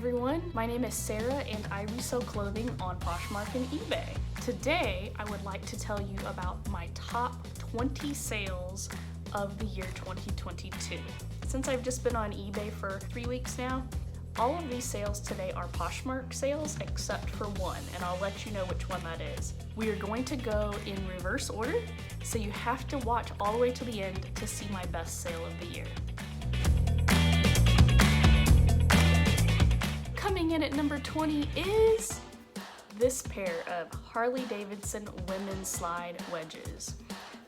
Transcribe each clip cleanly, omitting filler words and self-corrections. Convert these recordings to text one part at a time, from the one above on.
everyone, my name is Sarah and I resell clothing on Poshmark and eBay. Today, I would like to tell you about my top 20 sales of the year 2022. Since I've just been on eBay for 3 weeks now, all of these sales today are Poshmark sales except for one, and I'll let you know which one that is. We are going to go in reverse order, so you have to watch all the way to the end to see my best sale of the year. Coming in at number 20 is this pair of Harley-Davidson women's slide wedges.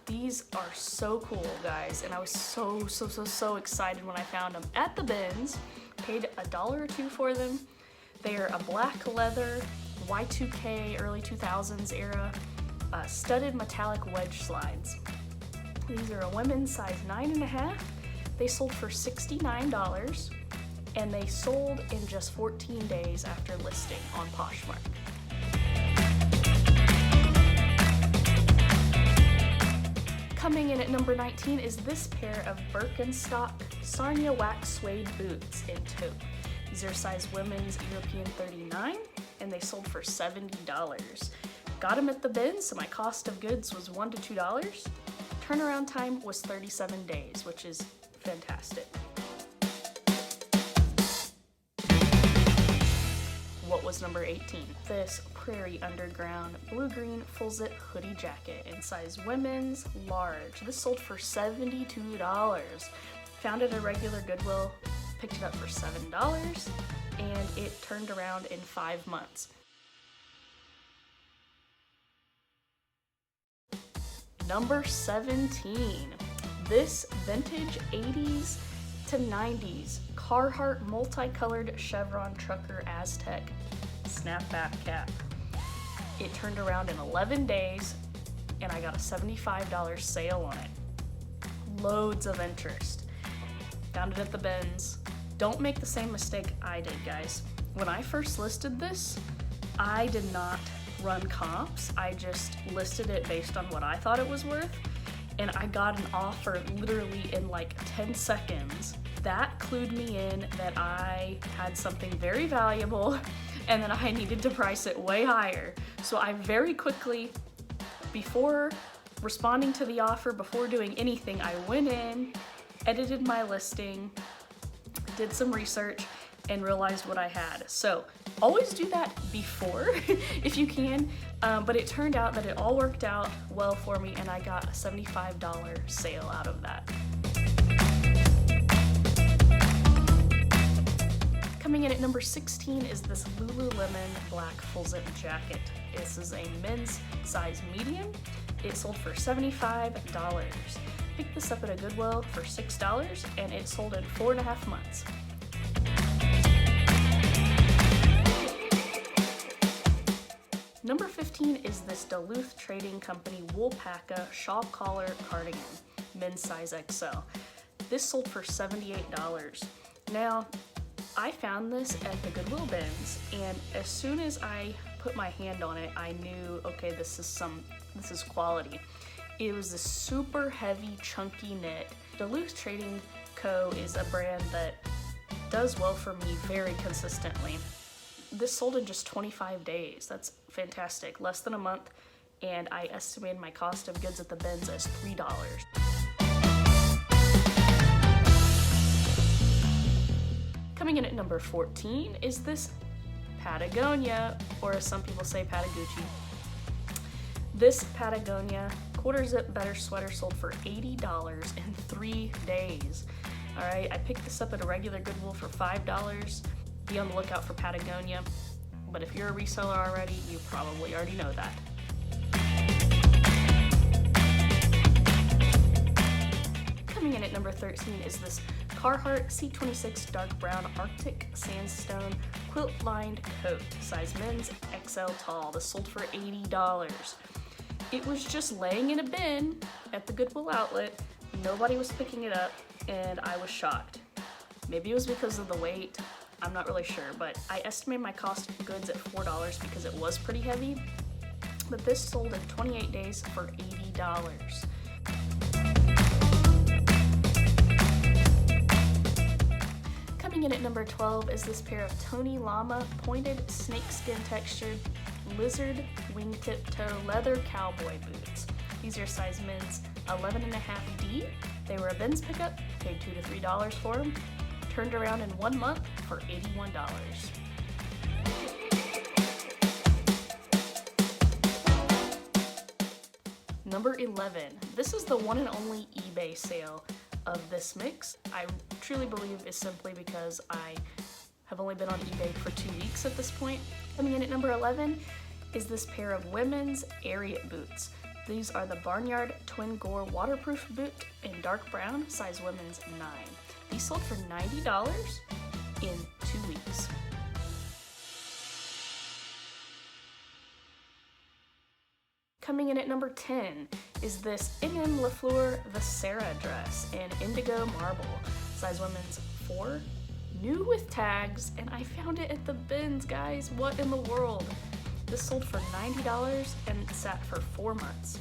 These are so cool, guys, and I was so excited when I found them at the bins. Paid $1 or $2 for them. They are a black leather, Y2K, early 2000s era, studded metallic wedge slides. These are a women's size 9.5. They sold for $69, and they sold in just 14 days after listing on Poshmark. Coming in at number 19 is this pair of Birkenstock Sarnia wax suede boots in taupe. These are size women's European 39, and they sold for $70. Got them at the bin, so my cost of goods was $1 to $2. Turnaround time was 37 days, which is fantastic. What was number 18? This Prairie Underground blue-green full-zip hoodie jacket in size women's large. This sold for $72. Found it at a regular Goodwill, picked it up for $7, and it turned around in 5 months. Number 17. This vintage 80s to 90s Carhartt multicolored Chevron trucker Aztec snapback cap. It turned around in 11 days and I got a $75 sale on it. Loads of interest. Found it at the bins. Don't make the same mistake I did, guys. When I first listed this, I did not run comps. I just listed it based on what I thought it was worth, and I got an offer literally in like 10 seconds. That clued me in that I had something very valuable and that I needed to price it way higher. So I very quickly, before responding to the offer, before doing anything, I went in, edited my listing, did some research, and realized what I had. So always do that before if you can, but it turned out that it all worked out well for me and I got a $75 sale out of that. Coming in at number 16 is this Lululemon black full zip jacket. This is a men's size medium. It sold for $75. Picked this up at a Goodwill for $6 and it sold in 4.5 months. Number 15 is this Duluth Trading Company Woolpacka shawl collar cardigan, men's size XL. This sold for $78. Now, I found this at the Goodwill bins, and as soon as I put my hand on it, I knew, okay, this is quality. It was this super heavy, chunky knit. Duluth Trading Co. is a brand that does well for me very consistently. This sold in just 25 days. That's fantastic. Less than a month, and I estimated my cost of goods at the bins as $3. Coming in at number 14 is this Patagonia, or as some people say, Patagucci. This Patagonia quarter zip better sweater sold for $80 in 3 days. All right, I picked this up at a regular Goodwill for $5. Be on the lookout for Patagonia, but if you're a reseller already, you probably already know that. Coming in at number 13 is this Carhartt C26 dark brown Arctic Sandstone quilt lined coat, size men's XL tall. This sold for $80. It was just laying in a bin at the Goodwill outlet. Nobody was picking it up, and I was shocked. Maybe it was because of the weight. I'm not really sure, but I estimated my cost of goods at $4 because it was pretty heavy, but this sold in 28 days for $80. Coming in at number 12 is this pair of Tony LAMA pointed snakeskin textured lizard wingtip toe leather cowboy boots. These are size men's 11.5D. They were a bins pickup, paid $2 to $3 for them, turned around in 1 month for $81. Number 11. This is the one and only eBay sale of this mix. I truly believe is simply because I have only been on eBay for 2 weeks at this point. Coming in at number 11 is this pair of women's ARIAT boots. These are the Barnyard Twin Gore waterproof boot in dark brown, size women's 9. These sold for $90 in 2 weeks. Coming in at number 10 is this MM LaFleur Visera dress in indigo marble, size women's 4, new with tags, and I found it at the bins, guys. What in the world? This sold for $90 and sat for 4 months.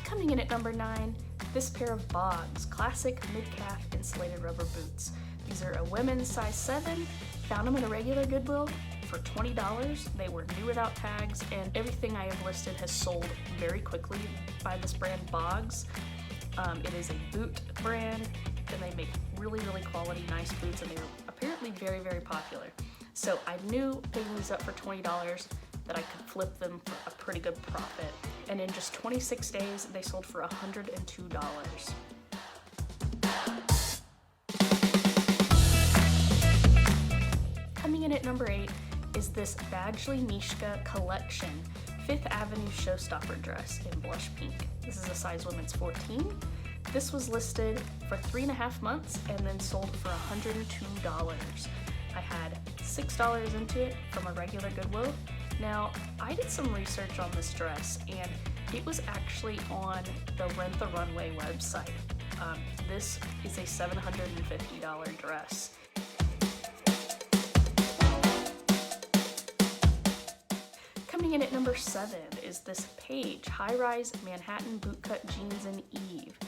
Coming in at number 9, this pair of BOGS classic mid-calf insulated rubber boots. These are a women's size 7. Found them at a regular Goodwill for $20. They were new without tags, and everything I have listed has sold very quickly by this brand BOGS. It is a boot brand, and they make really, really quality, nice boots, and they were apparently very, very popular. So I knew picking these up for $20 that I could flip them for a pretty good profit. And in just 26 days, they sold for $102. Coming in at number 8 is this Badgley Mishka Collection 5th Avenue Showstopper dress in blush pink. This is a size women's 14. This was listed for 3.5 months and then sold for $102. I had $6 into it from a regular Goodwill. Now, I did some research on this dress, and it was actually on the Rent the Runway website. This is a $750 dress. Coming in at number 7 is this Paige high-rise Manhattan bootcut jeans in Eve.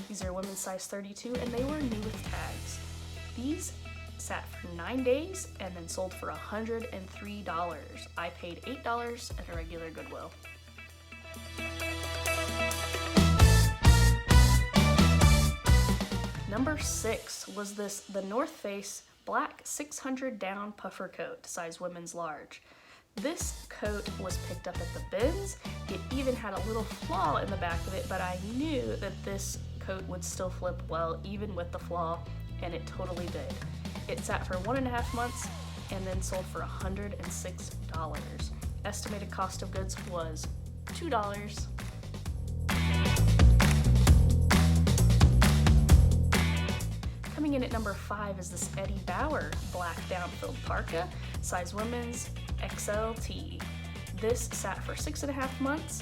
These are women's size 32, and they were new with tags. These sat for 9 days and then sold for $103. I paid $8 at a regular Goodwill. Number 6 was this The North Face black 600 down puffer coat, size women's large. This coat was picked up at the bins. It even had a little flaw in the back of it, but I knew that this coat would still flip well even with the flaw, and it totally did. It sat for 1.5 months and then sold for $106. Estimated cost of goods was $2. Coming in at number 5 is this Eddie Bauer black down-filled parka, size women's XLT. This sat for 6.5 months.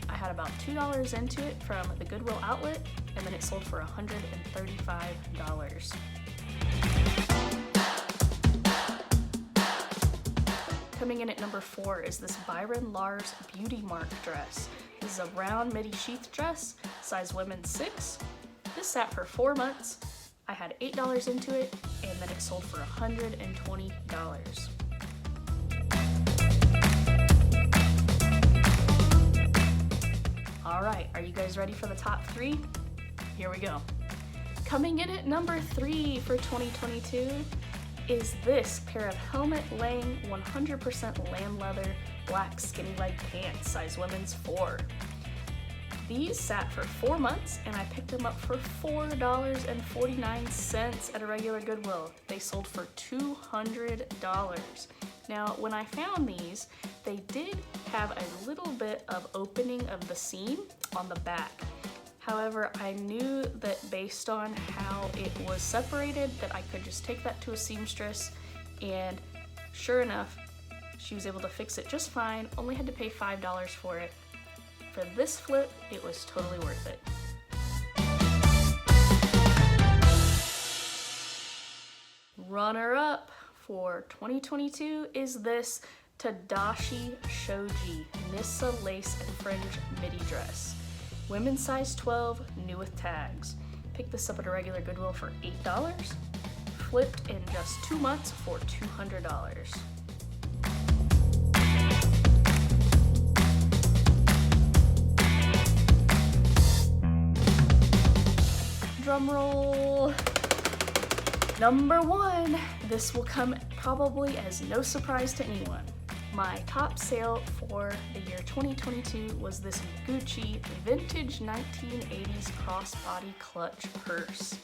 I had about $2 into it from the Goodwill outlet, and then it sold for $135. Coming in at number 4 is this Byron Lars Beauty Mark dress. This is a round midi sheath dress, size women's 6. This sat for 4 months. I had $8 into it, and then it sold for $120. All right, are you guys ready for the top 3? Here we go. Coming in at number 3 for 2022 is this pair of helmet laying 100% lamb leather black skinny leg pants, size women's 4. These sat for 4 months, and I picked them up for $4.49 at a regular Goodwill. They sold for $200. Now, when I found these, they did have a little bit of opening of the seam on the back. However, I knew that based on how it was separated, that I could just take that to a seamstress, and sure enough, she was able to fix it just fine. Only had to pay $5 for it. For this flip, it was totally worth it. Runner-up for 2022 is this TADASHI SHOJI Nisa lace and fringe midi dress. Women's size 12, new with tags. Picked this up at a regular Goodwill for $8. Flipped in just 2 months for $200. Drum roll. Number 1. This will come probably as no surprise to anyone. My top sale for the year 2022 was this Gucci vintage 1980s crossbody clutch purse.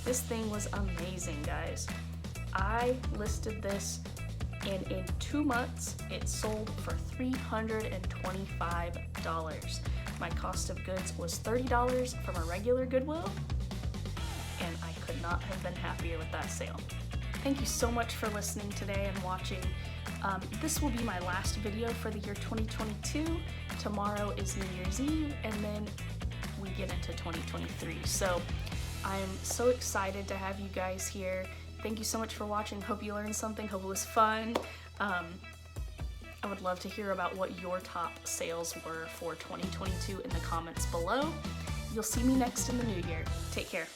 This thing was amazing, guys. I listed this and in 2 months it sold for $325. My cost of goods was $30 from a regular Goodwill, and I could not have been happier with that sale. Thank you so much for listening today and watching. This will be my last video for the year 2022. Tomorrow is New Year's Eve, and then we get into 2023. So I'm so excited to have you guys here. Thank you so much for watching. Hope you learned something. Hope it was fun. I would love to hear about what your top sales were for 2022 in the comments below. You'll see me next in the new year. Take care.